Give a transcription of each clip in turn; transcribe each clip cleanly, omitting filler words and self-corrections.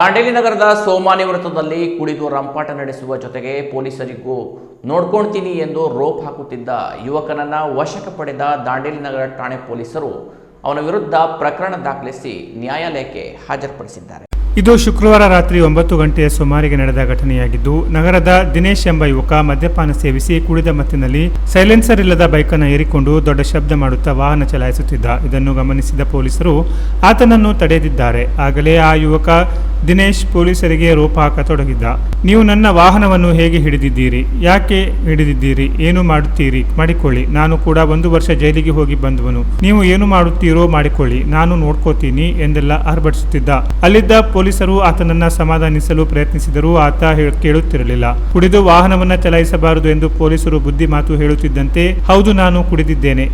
ದಾಂಡೇಲಿ ನಗರದ ಸೋಮಾನಿ ವೃತ್ತದಲ್ಲಿ ಕುಡಿದು ರಂಪಾಟ ನಡೆಸುವ ಜೊತೆಗೆ ಪೊಲೀಸರಿಗೂ ನೋಡ್ಕೊಳ್ತೀನಿ ಎಂದು ರೋಪ್ ಹಾಕುತ್ತಿದ್ದ ಯುವಕನನ್ನ ವಶಕ್ಕೆ ಪಡೆದ ದಾಂಡೇಲಿ ನಗರ ಠಾಣೆ ಪೊಲೀಸರು ಅವನ ವಿರುದ್ಧ ಪ್ರಕರಣ ದಾಖಲಿಸಿ ನ್ಯಾಯಾಲಯಕ್ಕೆ ಹಾಜರುಪಡಿಸಿದ್ದಾರೆ. ಇದು ಶುಕ್ರವಾರ ರಾತ್ರಿ 9 ಗಂಟೆಯ ಸುಮಾರಿಗೆ ನಡೆದ ಘಟನೆಯಾಗಿದ್ದು, ನಗರದ ದಿನೇಶ್ ಎಂಬ ಯುವಕ ಮದ್ಯಪಾನ ಸೇವಿಸಿ ಕುಡಿದ ಮತ್ತಿನಲ್ಲಿ ಸೈಲೆನ್ಸರ್ ಇಲ್ಲದ ಬೈಕನ್ನು ಏರಿಕೊಂಡು ದೊಡ್ಡ ಶಬ್ದ ಮಾಡುತ್ತಾ ವಾಹನ ಚಲಾಯಿಸುತ್ತಿದ್ದ. ಇದನ್ನು ಗಮನಿಸಿದ ಪೊಲೀಸರು ಆತನನ್ನು ತಡೆದಿದ್ದಾರೆ. ಆಗಲೇ ಆ ಯುವಕ ದಿನೇಶ್ ಪೊಲೀಸರಿಗೆ ರೋಪ ಹಾಕತೊಡಗಿದ್ದ. ನೀವು ನನ್ನ ವಾಹನವನ್ನು ಹೇಗೆ ಹಿಡಿದಿದ್ದೀರಿ? ಯಾಕೆ ಹಿಡಿದಿದ್ದೀರಿ? ಏನು ಮಾಡುತ್ತೀರಿ? ಮಾಡಿಕೊಳ್ಳಿ. ನಾನು ಕೂಡ 1 ವರ್ಷ ಜೈಲಿಗೆ ಹೋಗಿ ಬಂದವನು. ನೀವು ಏನು ಮಾಡುತ್ತೀರೋ ಮಾಡಿಕೊಳ್ಳಿ, ನಾನು ನೋಡ್ಕೋತೀನಿ ಎಂದೆಲ್ಲ ಆರ್ಭಟಿಸುತ್ತಿದ್ದ. ಅಲ್ಲಿದ್ದ ಪೊಲೀಸರು ಆತನನ್ನ ಸಮಾಧಾನಿಸಲು ಪ್ರಯತ್ನಿಸಿದರೂ ಆತ ಕೇಳುತ್ತಿರಲಿಲ್ಲ. ಕುಡಿದು ವಾಹನವನ್ನ ಚಲಾಯಿಸಬಾರದು ಎಂದು ಪೊಲೀಸರು ಬುದ್ಧಿ ಮಾತು ಹೇಳುತ್ತಿದ್ದಂತೆ, ಹೌದು ನಾನು ಕುಡಿದಿದ್ದೇನೆ,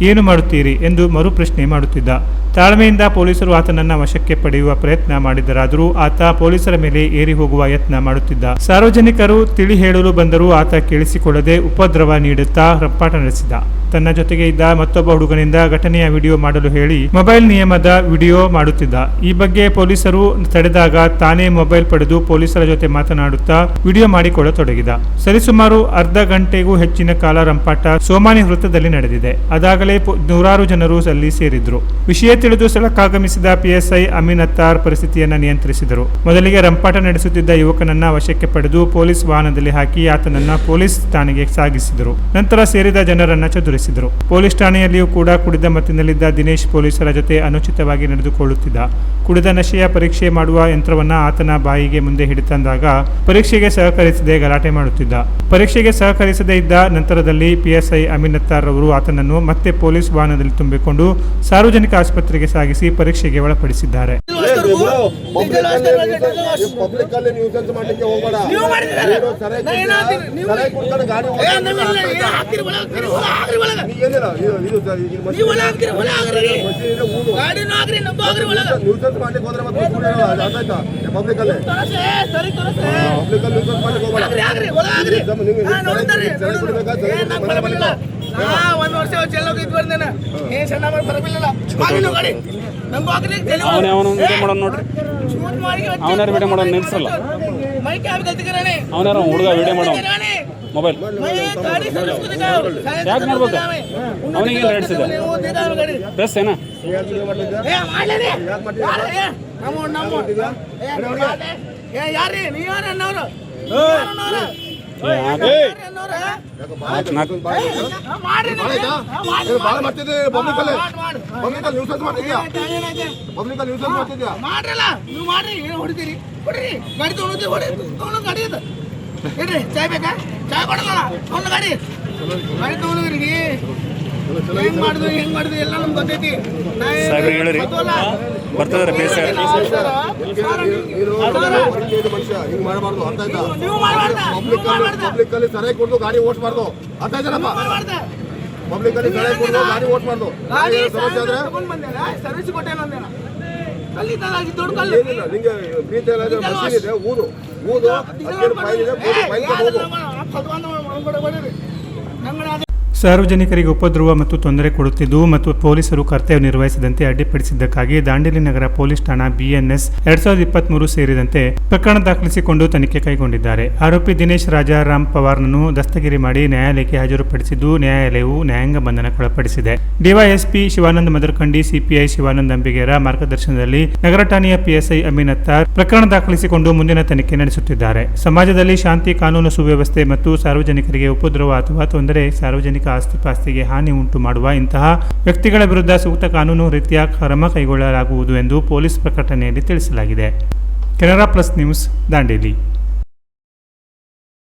ಏನು ಮಾಡುತ್ತೀರಿ ಎಂದು ಮರುಪ್ರಶ್ನೆ ಮಾಡುತ್ತಿದ್ದ. ತಾಳ್ಮೆಯಿಂದ ಪೊಲೀಸರು ಆತನನ್ನ ವಶಕ್ಕೆ ಪಡೆಯುವ ಪ್ರಯತ್ನ ಮಾಡಿದರಾದರೂ ಆತ ಪೊಲೀಸರ ಮೇಲೆ ಏರಿ ಹೋಗುವ ಯತ್ನ ಮಾಡುತ್ತಿದ್ದ. ಸಾರ್ವಜನಿಕರು ತಿಳಿ ಹೇಳಲು ಬಂದರೂ ಆತ ಕೇಳಿಸಿಕೊಳ್ಳದೆ ಉಪದ್ರವ ನೀಡುತ್ತಾ ರಂಪಾಟ ನಡೆಸಿದ. ತನ್ನ ಜೊತೆಗೆ ಇದ್ದ ಮತ್ತೊಬ್ಬ ಹುಡುಗನಿಂದ ಘಟನೆಯ ವಿಡಿಯೋ ಮಾಡಲು ಹೇಳಿ ಮೊಬೈಲ್ ನಿಯಮದ ವಿಡಿಯೋ ಮಾಡುತ್ತಿದ್ದ. ಈ ಬಗ್ಗೆ ಪೊಲೀಸರು ತಡೆದಾಗ ತಾನೇ ಮೊಬೈಲ್ ಪಡೆದು ಪೊಲೀಸರ ಜೊತೆ ಮಾತನಾಡುತ್ತಾ ವಿಡಿಯೋ ಮಾಡಿಕೊಳ್ಳತೊಡಗಿದ. ಸರಿಸುಮಾರು ಅರ್ಧ ಗಂಟೆಗೂ ಹೆಚ್ಚಿನ ಕಾಲ ರಂಪಾಟ ಸೋಮಾನಿ ವೃತ್ತದಲ್ಲಿ ನಡೆದಿದೆ. ಅದಾಗಲೇ ನೂರಾರು ಜನರು ಅಲ್ಲಿ ಸೇರಿದ್ರು. ವಿಷಯ ತಿಳಿದು ಸ್ಥಳಕ್ಕಾಗಮಿಸಿದ ಪಿಎಸ್ಐ ಅಮೀನ್ ಅತ್ತಾರ್ ಪರಿಸ್ಥಿತಿಯನ್ನು ನಿಯಂತ್ರಿಸಿದರು. ಮೊದಲಿಗೆ ರಂಪಾಟ ನಡೆಸುತ್ತಿದ್ದ ಯುವಕನನ್ನ ವಶಕ್ಕೆ ಪಡೆದು ಪೊಲೀಸ್ ವಾಹನದಲ್ಲಿ ಹಾಕಿ ಆತನನ್ನ ಪೊಲೀಸ್ ಠಾಣೆಗೆ ಸಾಗಿಸಿದರು. ನಂತರ ಸೇರಿದ ಜನರನ್ನ ಚದುರಿಸಿದರು. ಪೊಲೀಸ್ ಠಾಣೆಯಲ್ಲಿಯೂ ಕೂಡ ಕುಡಿದ ಮತ್ತಿನಲ್ಲಿದ್ದ ದಿನೇಶ್ ಪೊಲೀಸರ ಜೊತೆ ಅನುಚಿತವಾಗಿ ನಡೆದುಕೊಳ್ಳುತ್ತಿದ್ದ. ಕುಡಿದ ನಶೆಯ ಪರೀಕ್ಷೆ ಮಾಡುವ ಯಂತ್ರವನ್ನ ಆತನ ಬಾಯಿಗೆ ಮುಂದೆ ಹಿಡಿತಂದಾಗ ಪರೀಕ್ಷೆಗೆ ಸಹಕರಿಸದೆ ಗಲಾಟೆ ಮಾಡುತ್ತಿದ್ದ. ಪರೀಕ್ಷೆಗೆ ಸಹಕರಿಸದೇ ಇದ್ದ ನಂತರದಲ್ಲಿ ಪಿಎಸ್ಐ ಅಮೀನ್ ಅತ್ತಾರ್ ಅವರು ಆತನನ್ನು ಮತ್ತೆ ಪೊಲೀಸ್ ವಾಹನದಲ್ಲಿ ತುಂಬಿಕೊಂಡು ಸಾರ್ವಜನಿಕ ಆಸ್ಪತ್ರೆಗೆ ಸಾಗಿಸಿ ಪರೀಕ್ಷೆಗೆ ಒಳಪಡಿಸಿದ್ದಾರೆ. ಅವನಾರು ವಿಡಿಯೋ ಮಾಡೋದು ನಿಲ್ಸಲ್ಲ. ಅವನಾರು ಹುಡುಗ ವಿಡಿಯೋ ಮಾಡೋ ಮೊಬೈಲ್ ಯಾಕೆ ಮಾಡ್ಬೇಕು? ಅವನಿಗೆ ರೈಟ್ಸ್ ಇದೆ. ಪ್ರೆಸ್ ಏನಾ ಚಾಯ್ ಬೇಕಾ? ಚಾಯ್ ಕೊಡಲ್ಲ ಒಂದು ಗಾಡಿ ಗಾಡಿ ತಗೊಂಡ್ರಿ. ಹೆಂಗ್ ಮಾಡಿದ್ರು ಹೆಂಗ್ ಮಾಡಿದ್ರು ಎಲ್ಲ ನಮ್ಗೆ ಗೊತ್ತೈತಿ. ಹೇಳ್ರಿ ಬರ್ತದಾರೆ ಸರಿಯಾಗಿ ಕೊಡ್ದು ಗಾಡಿ ಓಡಿಸಬಾರ್ದು. ಅರ್ಥ ಆಯ್ತಾರಪ್ಪ? ಪಬ್ಲಿಕ್ ಅಲ್ಲಿ ಸರಿಯಾಗಿ ಕೊಡ್ದು ಗಾಡಿ ಓಡಿಸಬಾರ್ದು. ಸಮಸ್ಯೆ ಆದ್ರೆ ಸರ್ವಿಸ್ ಕೊಟ್ಟೇನ ನಿಂಗೆ ಪ್ರೀತಿ ಮಷೀನ್ ಇದೆ, ಊದು ಊದು ಫೈಲ್ ಇದೆ, ಫೈಲ್ ಹೋಗು. ಸಾರ್ವಜನಿಕರಿಗೆ ಉಪದ್ರವ ಮತ್ತು ತೊಂದರೆ ಕೊಡುತ್ತಿದ್ದು ಮತ್ತು ಪೊಲೀಸರು ಕರ್ತವ್ಯ ನಿರ್ವಹಿಸದಂತೆ ಅಡ್ಡಿಪಡಿಸಿದ್ದಕ್ಕಾಗಿ ದಾಂಡೇಲಿ ನಗರ ಪೊಲೀಸ್ ಠಾಣಾ BNS 2023 ಸೇರಿದಂತೆ ಪ್ರಕರಣ ದಾಖಲಿಸಿಕೊಂಡು ತನಿಖೆ ಕೈಗೊಂಡಿದ್ದಾರೆ. ಆರೋಪಿ ದಿನೇಶ್ ರಾಜಾರಾಮ್ ಪವಾರ್ನನ್ನು ದಸ್ತಗಿರಿ ಮಾಡಿ ನ್ಯಾಯಾಲಯಕ್ಕೆ ಹಾಜರುಪಡಿಸಿದ್ದು ನ್ಯಾಯಾಲಯವು ನ್ಯಾಯಾಂಗ ಬಂಧನಕ್ಕೊಳಪಡಿಸಿದೆ. ಡಿವೈಎಸ್ಪಿ ಶಿವಾನಂದ್ ಮದರ್ಕಂಡಿ, ಸಿಪಿಐ ಶಿವಾನಂದ್ ಅಂಬಿಗೇರ ಮಾರ್ಗದರ್ಶನದಲ್ಲಿ ನಗರ ಠಾಣೆಯ PSI ಅಮೀನ್ ಅತ್ತಾರ್ ಪ್ರಕರಣ ದಾಖಲಿಸಿಕೊಂಡು ಮುಂದಿನ ತನಿಖೆ ನಡೆಸುತ್ತಿದ್ದಾರೆ. ಸಮಾಜದಲ್ಲಿ ಶಾಂತಿ, ಕಾನೂನು ಸುವ್ಯವಸ್ಥೆ ಮತ್ತು ಸಾರ್ವಜನಿಕರಿಗೆ ಉಪದ್ರವ ಅಥವಾ ತೊಂದರೆ, ಸಾರ್ವಜನಿಕ ಆಸ್ತಿಪಾಸ್ತಿಗೆ ಹಾನಿ ಉಂಟು ಮಾಡುವ ಇಂತಹ ವ್ಯಕ್ತಿಗಳ ವಿರುದ್ಧ ಸೂಕ್ತ ಕಾನೂನು ರೀತಿಯ ಕ್ರಮ ಕೈಗೊಳ್ಳಲಾಗುವುದು ಎಂದು ಪೊಲೀಸ್ ಪ್ರಕಟಣೆಯಲ್ಲಿ ತಿಳಿಸಲಾಗಿದೆ. Canara plus news, Dandeli.